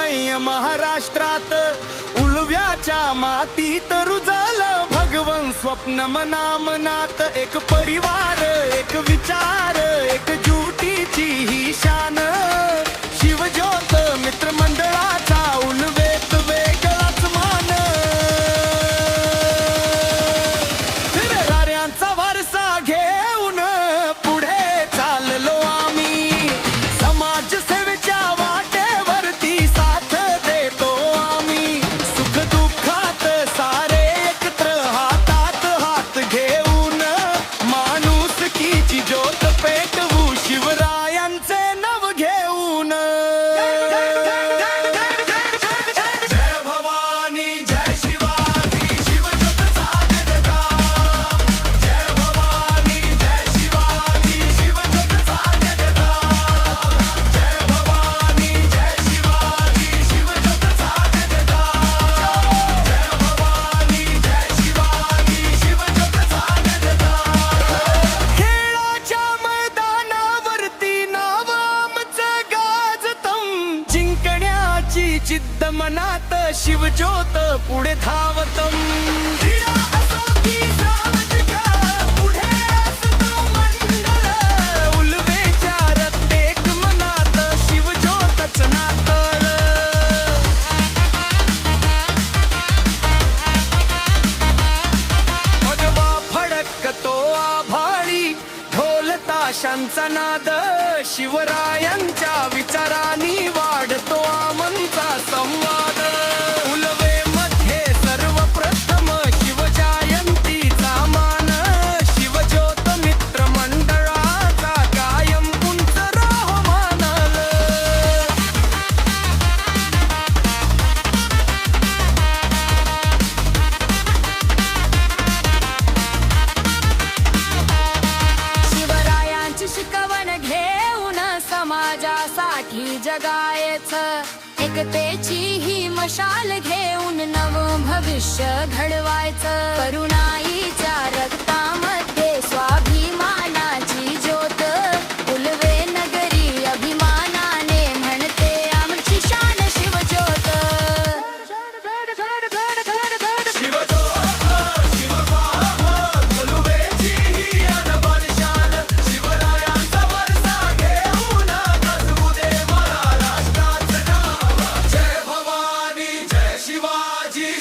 मैया महाराष्ट्रात उलव्याच्या मातीत रुजलं भगवन स्वप्न मनामनात. एक परिवार, एक विचार, एक जुटीची ही शान. शिवज्योत मित्रमंडळाचा उलवेत वेगळाच मान. फिरणाऱ्यांचा वारसा घेऊन पुढे चाललो आम्ही. समाज सेवेच्या वाटेवरती साथ देतो आम्ही. सुख दुःखात सारे एकत्र हातात हात घेऊन माणुसकीची ज्योत पेटवू शिवरायांचे नाव घेऊन. जय भवानी जय शिवाजी शिवज्योत चालत जा. जय भवानी जय शिवाजी शिवज्योत चालत जा. जय भवानी जय शिवाजी शिवज्योत चालत जा. जय भवानी जय शिवाजी शिवज्योत चालत जा. खेळाच्या मैदानावरती नाव आमचं गाजतं. जिंकण्याची जिद्द मनात शिवज्योत पुढे धावतं. क्रीडा असो की सामाजिक, पुढे असतो मंडळ. उलवेच्या प्रत्येक मनात शिवज्योतच नातळ. भगवा फडकतो आभाळी ढोल ताशांचा नाद. शिवरायांच्या विचारांनी वाढतो आमचा संवाद. उलवे मध्ये सर्वप्रथम शिवजयंतीचा मान. शिवज्योत मित्र मंडळाचा कायम उंच राहमान. शिवरायांची शिकवण घेऊन समाजासाठी जगायचं. एकतेची ही मशाल घेऊन नवं भविष्य घडवायचं. करुणाईच्या रक्तामध्ये स्वाभिमानाची ज्योत. उलवे नगरी अभिमानाने म्हणते आमची शान शिवज्योत. उलवेची ही अनमोल शान. शिवरायांचा वारसा घेऊन गाजवू दे महाराष्ट्राचं नाव. जय भवानी जय शिवाजी